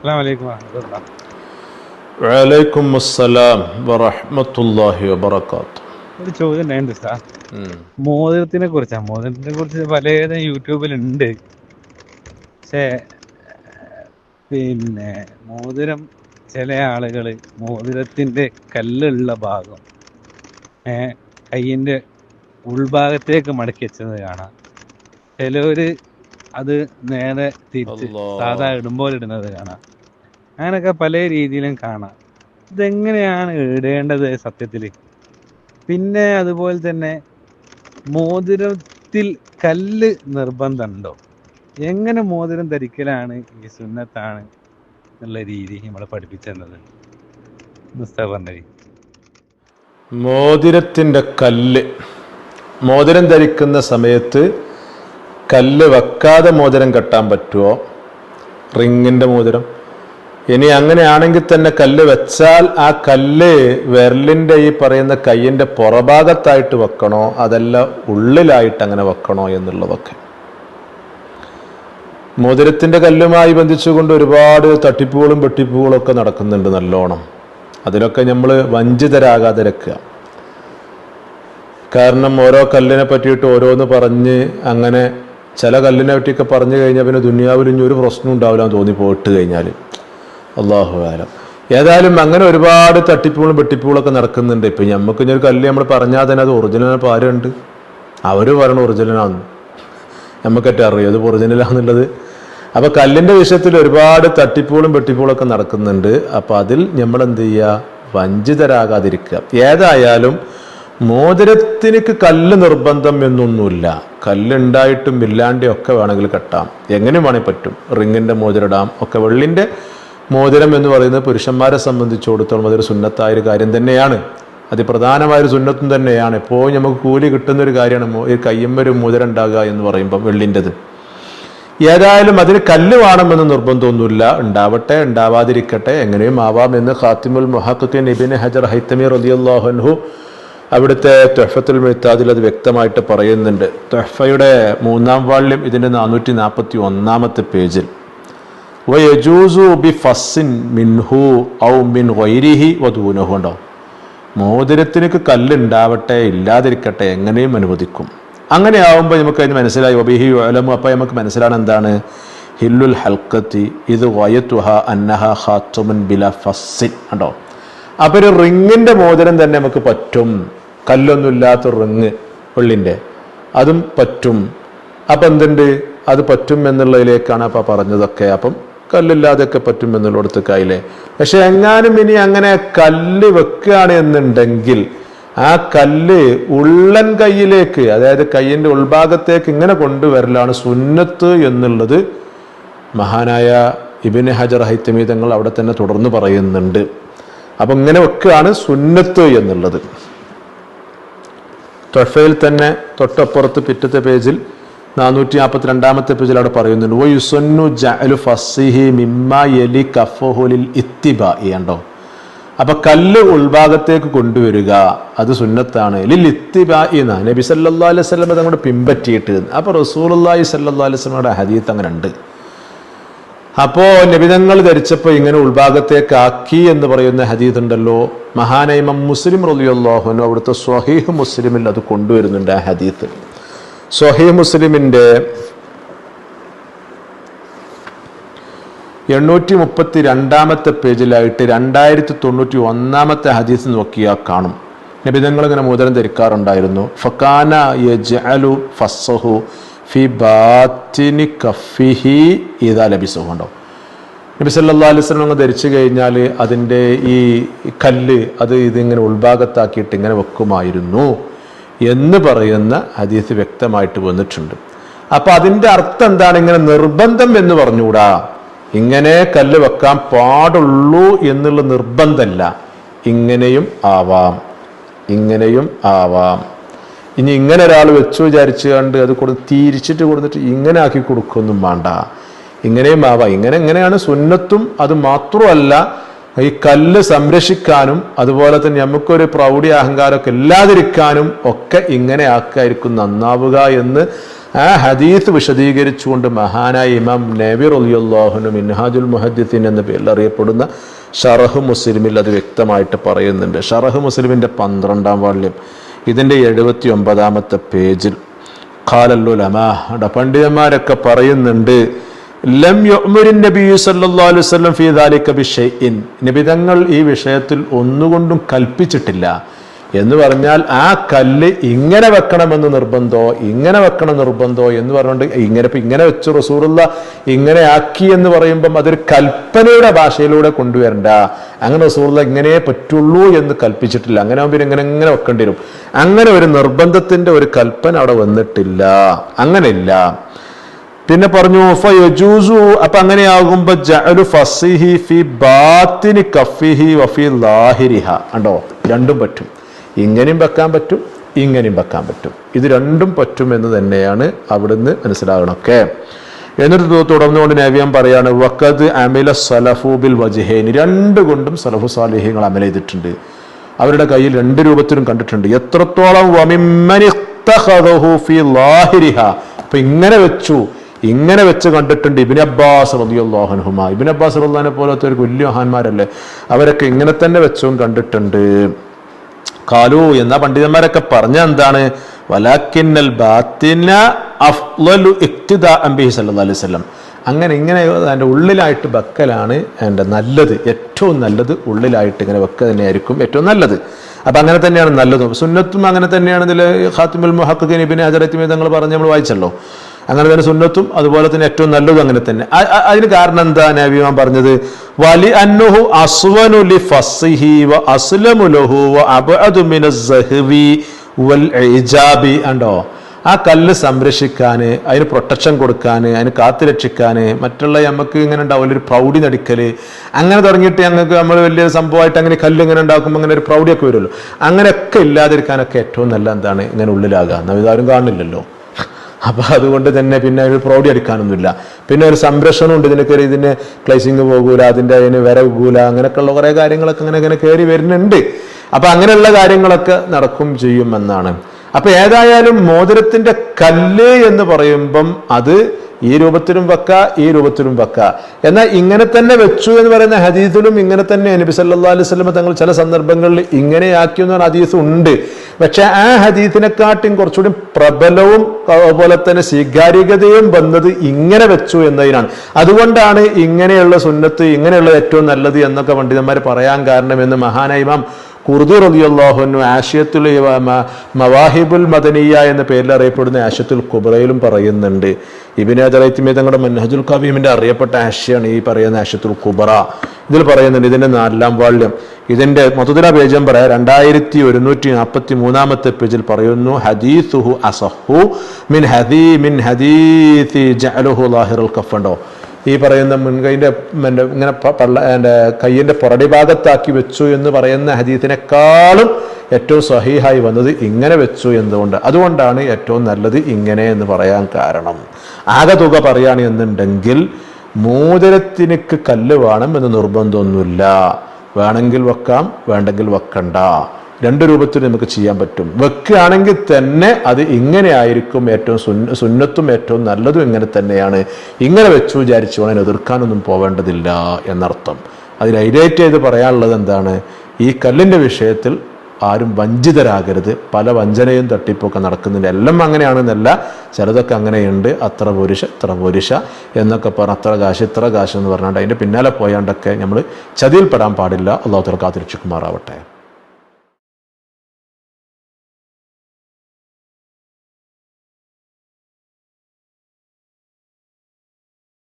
അസ്സലാമു അലൈക്കും വറഹ്മത്തുള്ളാഹി. വഅലൈക്കും അസ്സലാം വറഹ്മത്തുള്ളാഹി വബറകാതുഹു. ഒരു ചോദ്യം ഉണ്ടായിരുന്നു സാർ, മോതിരത്തിനെ കുറിച്ചാണ്. മോതിരത്തിനെ കുറിച്ച് പലതും യൂട്യൂബിലുണ്ട്. പക്ഷേ പിന്നെ മോതിരം ചില ആളുകൾ മോതിരത്തിൻ്റെ കല്ലുള്ള ഭാഗം കയ്യിൻ്റെ ഉൾഭാഗത്തേക്ക് മടക്കി വെച്ചത് കാണാം. ചിലവർ അത് നേരെ തിരിച്ച് സാധാ ഇടുമ്പോൾ ഇടുന്നത് കാണാം. അങ്ങനെയൊക്കെ പല രീതിയിലും കാണാം. ഇതെങ്ങനെയാണ് ഇടേണ്ടത് സത്യത്തിൽ? പിന്നെ അതുപോലെ തന്നെ മോതിരത്തിൽ കല്ല് നിർബന്ധമുണ്ടോ? എങ്ങനെ മോതിരം ധരിക്കലാണ് ഈ സുന്നത്താണ് എന്നുള്ള രീതി നമ്മളെ പഠിപ്പിച്ചത് മുസ്തഫ പറഞ്ഞത്. മോതിരത്തിൻ്റെ കല്ല്, മോതിരം ധരിക്കുന്ന സമയത്ത് കല്ല് വെക്കാതെ മോതിരം കെട്ടാൻ പറ്റുമോ? റിങ്ങിൻ്റെ മോതിരം. ഇനി അങ്ങനെയാണെങ്കിൽ തന്നെ കല്ല് വെച്ചാൽ ആ കല്ല് വിരലിൻ്റെ ഈ പറയുന്ന കയ്യിൻ്റെ പുറഭാഗത്തായിട്ട് വെക്കണോ അതല്ല ഉള്ളിലായിട്ട് അങ്ങനെ വെക്കണോ എന്നുള്ളതൊക്കെ. മോതിരത്തിൻ്റെ കല്ലുമായി ബന്ധിച്ചുകൊണ്ട് ഒരുപാട് തട്ടിപ്പുകളും വെട്ടിപ്പുകളും ഒക്കെ നടക്കുന്നുണ്ട് നല്ലോണം. അതിലൊക്കെ നമ്മൾ വഞ്ചിതരാകാതെ ഇരിക്കുക. കാരണം ഓരോ കല്ലിനെ പറ്റിയിട്ട് ഓരോന്ന് പറഞ്ഞ് അങ്ങനെ ചില കല്ലിനെ പറ്റിയൊക്കെ പറഞ്ഞു കഴിഞ്ഞാൽ പിന്നെ ദുനിയാവിൽ ഇനി ഒരു പ്രശ്നം ഉണ്ടാവില്ല എന്ന് തോന്നി പോയിട്ട് കഴിഞ്ഞാൽ. അല്ലാഹു ആലം. ഏതായാലും അങ്ങനെ ഒരുപാട് തട്ടിപ്പുകളും വെട്ടിപ്പുകളൊക്കെ നടക്കുന്നുണ്ട്. ഇപ്പം നമുക്ക് ഇനി ഒരു കല്ല് നമ്മൾ പറഞ്ഞാൽ തന്നെ അത് ഒറിജിനൽ പാരുണ്ട്. അവർ പറയണ ഒറിജിനലാണെന്ന് നമുക്കേറ്റവും അറിയാം അത് ഒറിജിനലാണെന്നുള്ളത്. അപ്പോൾ കല്ലിൻ്റെ വിഷയത്തിൽ ഒരുപാട് തട്ടിപ്പുകളും വെട്ടിപ്പുകളൊക്കെ നടക്കുന്നുണ്ട്. അപ്പോൾ അതിൽ നമ്മൾ എന്ത് ചെയ്യുക? വഞ്ചിതരാകാതിരിക്കുക. ഏതായാലും മോതിരത്തിനക്ക് കല്ല് നിർബന്ധം എന്നൊന്നുമില്ല. കല്ലുണ്ടായിട്ടും ഇല്ലാണ്ടും ഒക്കെ വേണമെങ്കിൽ കെട്ടാം, എങ്ങനെയും വേണമെങ്കിൽ പറ്റും. റിങ്ങിൻ്റെ മോതിരിടാം ഒക്കെ. വെള്ളിൻ്റെ മോതിരം എന്ന് പറയുന്നത് പുരുഷന്മാരെ സംബന്ധിച്ചിടത്തോളം അതൊരു സുന്നത്തായൊരു കാര്യം തന്നെയാണ്. അതിപ്രധാനമായൊരു സുന്നത്തും തന്നെയാണ്. എപ്പോഴും നമുക്ക് കൂലി കിട്ടുന്നൊരു കാര്യമാണ് ഈ കയ്യമ്മൊരു മോതിരം ഉണ്ടാകുക എന്ന് പറയുമ്പം വെള്ളിൻ്റെത്. ഏതായാലും അതിന് കല്ല് വേണമെന്ന് നിർബന്ധമൊന്നുമില്ല. ഉണ്ടാവട്ടെ, ഉണ്ടാവാതിരിക്കട്ടെ, എങ്ങനെയും ആവാം എന്ന് ഖാത്തിമുൽ മുഹഖ്ഖിഖീൻ ഇബ്നു ഹജർ ഹൈതമി റളിയല്ലാഹു അൻഹു അവിടുത്തെ തുഹ്ഫത്തുൽ മുഅ്താദിൽ അത് വ്യക്തമായിട്ട് പറയുന്നുണ്ട്. തുഹ്ഫയുടെ 3-ാം വാള്യം ഇതിൻ്റെ 441-ാമത്തെ പേജിൽ വയജൂസു ബിഫസ്സിൻ മിൻഹു ഔ മിൻ ഗൈരിഹി വദൂനഹു ഉണ്ടോ. മോതിരത്തിനക്ക് കല്ലുണ്ടാവട്ടെ ഇല്ലാതിരിക്കട്ടെ എങ്ങനെയും അനുവദിക്കും. അങ്ങനെ ആവുമ്പോൾ നമുക്ക് അതിന് മനസ്സിലായി വബിഹി യുഅലമു. അപ്പോൾ നമുക്ക് മനസ്സിലാണ് എന്താണ് ഹില്ലുൽ ഹൽഖത്തി ഇത് വയത്തുഹ അന്നഹ ഖാത്തുമുൻ ബിലാ ഫസ്സിൻ ഉണ്ടോ. അപ്പോൾ ഒരു റിങ്ങിൻ്റെ മോതിരം തന്നെ നമുക്ക് പറ്റും. കല്ലൊന്നുമില്ലാത്ത റിങ് വെള്ളിൻ്റെ അതും പറ്റും. അപ്പം എന്തുണ്ട് അത് പറ്റും എന്നുള്ളതിലേക്കാണ് അപ്പം പറഞ്ഞതൊക്കെ. അപ്പം കല്ലില്ലാതെയൊക്കെ പറ്റും എന്നുള്ളിടത്തേക്കായില്ലേ. പക്ഷെ എങ്ങാനും ഇനി അങ്ങനെ കല്ല് വെക്കുകയാണ് എന്നുണ്ടെങ്കിൽ ആ കല്ല് ഉള്ളൻ കയ്യിലേക്ക്, അതായത് കയ്യിൻ്റെ ഉൾഭാഗത്തേക്ക് ഇങ്ങനെ കൊണ്ടുവരലാണ് സുന്നത്ത് എന്നുള്ളത് മഹാനായ ഇബ്നു ഹജർ ഹൈതമി തങ്ങൾ അവിടെ തന്നെ തുടർന്ന് പറയുന്നുണ്ട്. അപ്പം ഇങ്ങനെ വെക്കുകയാണ് സുന്നത്ത് എന്നുള്ളത്. തൊഫയിൽ തന്നെ തൊട്ടപ്പുറത്ത് പിറ്റത്തെ പേജിൽ 442-ാമത്തെ പേജിൽ അവിടെ പറയുന്നുണ്ട് വയുസന്നു ജഅലു ഫസ്സിഹി മിമ്മാ യലി കഫഹു ലിൽ ഇത്തിബാഇ ഉണ്ടോ. അപ്പം കല്ല് ഉൾഭാഗത്തേക്ക് കൊണ്ടുവരിക അത് സുന്നത്താണ്. ലിൽ ഇത്തിബാഇ എന്നാ നബി സല്ലല്ലാഹു അലൈഹി വസല്ലം തങ്ങളുടെ പിൻപറ്റിയിട്ട്. അപ്പോൾ റസൂലുള്ളാഹി സല്ലല്ലാഹു അലൈഹി വസല്ലമയുടെ ഹദീത്ത് അങ്ങനെ ഉണ്ട്. അപ്പോൾ നബിതങ്ങൾ ധരിച്ചപ്പോൾ ഇങ്ങനെ ഉൾഭാഗത്തേക്കാക്കി എന്ന് പറയുന്ന ഹദീത്ത് ഉണ്ടല്ലോ. മഹാനായ ഇമാം മുസ്ലിം റളിയല്ലാഹു അൻഹു അവിടുത്തെ സ്വഹീഹ് മുസ്ലിമിൽ അത് കൊണ്ടുവരുന്നുണ്ട് ആ ഹദീത്ത്. സ്വഹീഹ് മുസ്ലിമിൻ്റെ 832-ാമത്തെ പേജിലായിട്ട് 2091-ാമത്തെ ഹദീസ് നോക്കിയാൽ കാണും. നബിതങ്ങൾ ഇങ്ങനെ മോതിരം ധരിക്കാറുണ്ടായിരുന്നു. ഫകാന യജ്അലു ഫസ്സഹു ഫി ബാത്തിനി കഫിഹി ഇദാ ലബിസഹു ഉണ്ടോ. നബി സല്ലല്ലാഹു അലൈഹി വസല്ലം ധരിച്ചു കഴിഞ്ഞാൽ അതിൻ്റെ ഈ കല്ല് അത് ഇതിങ്ങനെ ഉൾഭാഗത്താക്കിയിട്ട് ഇങ്ങനെ വെക്കുമായിരുന്നു എന്ന് പറയുന്ന ഹദീസ് വ്യക്തമായിട്ട് വന്നിട്ടുണ്ട്. അപ്പം അതിൻ്റെ അർത്ഥം എന്താണ്? ഇങ്ങനെ നിർബന്ധം എന്ന് പറഞ്ഞുകൂടാ. ഇങ്ങനെ കല്ല് വെക്കാൻ പാടുള്ളൂ എന്നുള്ള നിർബന്ധമല്ല. ഇങ്ങനെയും ആവാം, ഇങ്ങനെയും ആവാം. ഇനി ഇങ്ങനെ ഒരാൾ വെച്ചു വിചാരിച്ചു കണ്ട് അത് തിരിച്ചിട്ട് കൊടുത്തിട്ട് ഇങ്ങനെ ആക്കി കൊടുക്കൊന്നും വേണ്ട. ഇങ്ങനെയും ആവാം. ഇങ്ങനെയാണ് സുന്നത്തും. അത് മാത്രമല്ല ഈ കല്ല് സംരക്ഷിക്കാനും അതുപോലെ തന്നെ നമുക്കൊരു പ്രൗഢി അഹങ്കാരമൊക്കെ ഇല്ലാതിരിക്കാനും ഒക്കെ ഇങ്ങനെ ആക്കായിരിക്കും നന്നാവുക എന്ന് ആ ഹദീസ് വിശദീകരിച്ചുകൊണ്ട് മഹാനായ ഇമാം നബി റളിയല്ലാഹു അൻഹു മിൻഹാജുൽ മുഹദ്ദിസീൻ എന്ന പേരിൽ അറിയപ്പെടുന്ന ഷറഹ് മുസ്ലിമിൽ അത് വ്യക്തമായിട്ട് പറയുന്നുണ്ട്. ഷറഹ് മുസ്ലിമിൻ്റെ 12-ാം വാള്യം ഇതിൻ്റെ 79-ാമത്തെ പേജിൽ ഖാലൽ ഉലമാ, പണ്ഡിതന്മാരൊക്കെ പറയുന്നുണ്ട്, ലം യുഅ്മിറുൻ നബി സല്ലല്ലാഹു അലൈഹി വസല്ലം ഫീ ദാലിക ബിശൈഇൻ, നബി തങ്ങൾ ഈ വിഷയത്തിൽ ഒന്നുകൊണ്ടും കൽപ്പിച്ചിട്ടില്ല. എന്ന് പറഞ്ഞാൽ ആ കല്ല് ഇങ്ങനെ വെക്കണമെന്ന് നിർബന്ധമോ ഇങ്ങനെ വെക്കണം നിർബന്ധമോ എന്ന് പറഞ്ഞുകൊണ്ട് ഇങ്ങനെ വെച്ചു റസൂലുള്ള ഇങ്ങനെ ആക്കി എന്ന് പറയുമ്പം അതൊരു കൽപ്പനയുടെ ഭാഷയിലൂടെ കൊണ്ടുവരണ്ട. അങ്ങനെ റസൂലുള്ള ഇങ്ങനെ പറ്റുള്ളൂ എന്ന് കൽപ്പിച്ചിട്ടില്ല. അങ്ങനെ ആകുമ്പോൾ ഇങ്ങനെ വെക്കേണ്ടി വരും. അങ്ങനെ ഒരു നിർബന്ധത്തിന്റെ ഒരു കൽപ്പന അവിടെ വന്നിട്ടില്ല, അങ്ങനെയില്ല. പിന്നെ പറഞ്ഞു ഫയജൂസു, അപ്പൊ അങ്ങനെയാകുമ്പോ ജഅലു ഫസിഹി ഫി ബാത്തിനി കഫിഹി വഫി ലാഹിരിഹ, കണ്ടോ, രണ്ടും പറ്റും. ഇങ്ങനെയും വെക്കാൻ പറ്റും, ഇങ്ങനെയും വെക്കാൻ പറ്റും. ഇത് രണ്ടും പറ്റും എന്ന് തന്നെയാണ് അവിടുന്ന് മനസ്സിലാകണമൊക്കെ. എന്നിട്ട് തുടർന്നുകൊണ്ട് നബിയാൻ പറയാണ്, വഖദ് അമില സലഫു ബിൽ വജ്ഹൈനി, രണ്ട് കൊണ്ടും സലഫു സാലിഹ്യങ്ങൾ അമൽ ചെയ്തിട്ടുണ്ട്. അവരുടെ കയ്യിൽ രണ്ട് രൂപത്തിലും കണ്ടിട്ടുണ്ട്. എത്രത്തോളം വമിമ്മനി ഇഖ്തഖദഹു ഫി ലാഹിരിഹ, അപ്പൊ ഇങ്ങനെ വെച്ചു, ഇങ്ങനെ വെച്ച് കണ്ടിട്ടുണ്ട്. ഇബ്നു അബ്ബാസ് റളിയല്ലാഹു അൻഹുമാ, ഇബ്നു അബ്ബാസ് റളിയല്ലാഹു പോലത്തെ ഒരു വലിയ മഹാന്മാരല്ലേ, അവരൊക്കെ ഇങ്ങനെ തന്നെ വെച്ചും കണ്ടിട്ടുണ്ട്. കാലു എന്ന പണ്ഡിതന്മാരൊക്കെ പറഞ്ഞ എന്താണ്, വലാക്കിന്നൽ ബാത്തിന അഫ്ളലു ഇഖ്തിദാഅൻ ബിഹി സല്ലല്ലാഹു അലൈഹി വസല്ലം, അങ്ങനെ ഇങ്ങനെ അതിൻ്റെ ഉള്ളിലായിട്ട് വെക്കലാണ് എൻ്റെ നല്ലത്, ഏറ്റവും നല്ലത് ഉള്ളിലായിട്ട് ഇങ്ങനെ വെക്കുക തന്നെയായിരിക്കും ഏറ്റവും നല്ലത്. അപ്പം അങ്ങനെ തന്നെയാണ് നല്ലതും. സുന്നത്തും അങ്ങനെ തന്നെയാണ്. ഇതിൽ ഖാത്തിമുൽ മുഹഖഖീൻ ഇബ്നു ഹജർ തങ്ങൾ പറഞ്ഞ് നമ്മൾ വായിച്ചല്ലോ. അങ്ങനെ തന്നെ സുന്നത്തും അതുപോലെ തന്നെ ഏറ്റവും നല്ലതും അങ്ങനെ തന്നെ. അതിന് കാരണം എന്താ നബി പറഞ്ഞത്, വലി അന്നുഹു അസ്വനു ലി ഫസ്സിഹി വ അസ്ലമു ലഹു വ അബ്അദു മിനസ് സഹവി വൽ ഇജാബി. ഉണ്ടോ, ആ കല്ല് സംരക്ഷിക്കാൻ, അതിന് പ്രൊട്ടക്ഷൻ കൊടുക്കാൻ, അതിന് കാത്തുരക്ഷിക്കാൻ, മറ്റുള്ള നമുക്ക് ഇങ്ങനെ ഉണ്ടാവില്ല ഒരു പ്രൗഢി നടിക്കല്, അങ്ങനെ തുടങ്ങിയിട്ട് ഞങ്ങൾക്ക് നമ്മൾ വലിയ സംഭവമായിട്ട് അങ്ങനെ കല്ല് ഇങ്ങനെ ഉണ്ടാക്കുമ്പോൾ അങ്ങനെ ഒരു പ്രൗഢിയൊക്കെ വരുമല്ലോ. അങ്ങനെയൊക്കെ ഇല്ലാതിരിക്കാനൊക്കെ ഏറ്റവും നല്ല എന്താണ്, ഇങ്ങനെ ഉള്ളിലാകുക. നവിതാരും കാണില്ലല്ലോ. അപ്പം അതുകൊണ്ട് തന്നെ പിന്നെ ഒരു പ്രൗഢി അടിക്കാനൊന്നുമില്ല. പിന്നെ ഒരു സംരക്ഷണം ഉണ്ട്, ഇതിന് കയറി ഇതിന് ക്ലൈസിങ് പോകൂല, അതിന് വരകൂല, അങ്ങനെയൊക്കെയുള്ള കുറേ കാര്യങ്ങളൊക്കെ ഇങ്ങനെ കയറി വരുന്നുണ്ട്. അപ്പം അങ്ങനെയുള്ള കാര്യങ്ങളൊക്കെ നടക്കും ചെയ്യുമെന്നാണ്. അപ്പൊ ഏതായാലും മോതിരത്തിന്റെ കല്ല് എന്ന് പറയുമ്പം അത് ഈ രൂപത്തിലും വെക്ക, ഈ രൂപത്തിലും വെക്ക. എന്നാൽ ഇങ്ങനെ തന്നെ വെച്ചു എന്ന് പറയുന്ന ഹദീസിലും ഇങ്ങനെ തന്നെ നബി സല്ലല്ലാഹു അലൈഹി വസല്ലം തങ്ങൾ ചില സന്ദർഭങ്ങളിൽ ഇങ്ങനെയാക്കി എന്ന് പറഞ്ഞ ഹദീസ് ഉണ്ട്. പക്ഷെ ആ ഹദീസിനെക്കാട്ടും കുറച്ചുകൂടി പ്രബലവും അതുപോലെ തന്നെ സ്വീകാര്യതയും വന്നത് ഇങ്ങനെ വെച്ചു എന്നതിനാണ്. അതുകൊണ്ടാണ് ഇങ്ങനെയുള്ള സുന്നത്ത്, ഇങ്ങനെയുള്ള ഏറ്റവും നല്ലത് എന്നൊക്കെ പണ്ഡിതന്മാർ പറയാൻ കാരണം എന്ന് മഹാനായ ഇമാം ഖുർദി റളിയല്ലാഹു അൻഹു ആശയത്തുൽ മവാഹിബുൽ മദനിയ എന്ന പേരിൽ അറിയപ്പെടുന്ന ആശയത്തുൽ കുബ്രയിലും പറയുന്നുണ്ട്. ഇബ്നു ഹജർ തങ്ങളുടെ മൻഹജുൽ ഖവീമിന്റെ അറിയപ്പെട്ട ആശയാണ് ഈ പറയുന്ന ആശയത്തുൽ കുബ്ര. ഇതിൽ പറയുന്നുണ്ട്, ഇതിന്റെ 4-ാം വാള്യം ഇതിന്റെ മൊത്തത്തില പേജം പറയാം, 2143-ാമത്തെ പേജിൽ പറയുന്നു, ഹദീസുഹു അസഹു മിൻ ഹദീസി ജഅലുഹു ലാഹിറുൽ കഫ്. ഉണ്ടോ, ഈ പറയുന്ന മുൻകൈൻ്റെ ഇങ്ങനെ കയ്യിൻ്റെ പുറടി ഭാഗത്താക്കി വെച്ചു എന്ന് പറയുന്ന ഹദീസിനെക്കാളും ഏറ്റവും സഹീഹായി വന്നത് ഇങ്ങനെ വെച്ചു എന്നതുകൊണ്ട്. അതുകൊണ്ടാണ് ഏറ്റവും നല്ലത് ഇങ്ങനെ എന്ന് പറയാൻ കാരണം. ആകെ തുക പറയുകയാണെന്നുണ്ടെങ്കിൽ മോതിരത്തിനക്ക് കല്ല് വേണം എന്ന് നിർബന്ധമൊന്നുമില്ല. വേണമെങ്കിൽ വെക്കാം, വേണ്ടെങ്കിൽ വെക്കണ്ട. രണ്ട് രൂപത്തിൽ നമുക്ക് ചെയ്യാൻ പറ്റും. വെക്കുകയാണെങ്കിൽ തന്നെ അത് ഇങ്ങനെ ആയിരിക്കും ഏറ്റവും സുന്നത്തും ഏറ്റവും നല്ലതും ഇങ്ങനെ തന്നെയാണ്. ഇങ്ങനെ വെച്ചു വിചാരിച്ചു വേണം എതിർക്കാനൊന്നും പോവേണ്ടതില്ല എന്നർത്ഥം. അതിൽ ഹൈലൈറ്റ് ചെയ്ത് പറയാനുള്ളത് എന്താണ്, ഈ കല്ലിൻ്റെ വിഷയത്തിൽ ആരും വഞ്ചിതരാകരുത്. പല വഞ്ചനയും തട്ടിപ്പൊക്കെ നടക്കുന്നുണ്ട്. എല്ലാം അങ്ങനെയാണെന്നല്ല, ചിലതൊക്കെ അങ്ങനെയുണ്ട്. അത്ര പുരുഷ ഇത്ര പുരുഷ എന്നൊക്കെ പറഞ്ഞ് അത്ര കാശ് ഇത്ര കാശ് എന്ന് പറഞ്ഞാണ്ട് അതിൻ്റെ പിന്നാലെ പോയാണ്ടൊക്കെ നമ്മൾ ചതിയിൽപ്പെടാൻ പാടില്ല. അള്ളാഹു തആല കാത്തുരക്ഷിക്കുമാറാവട്ടെ.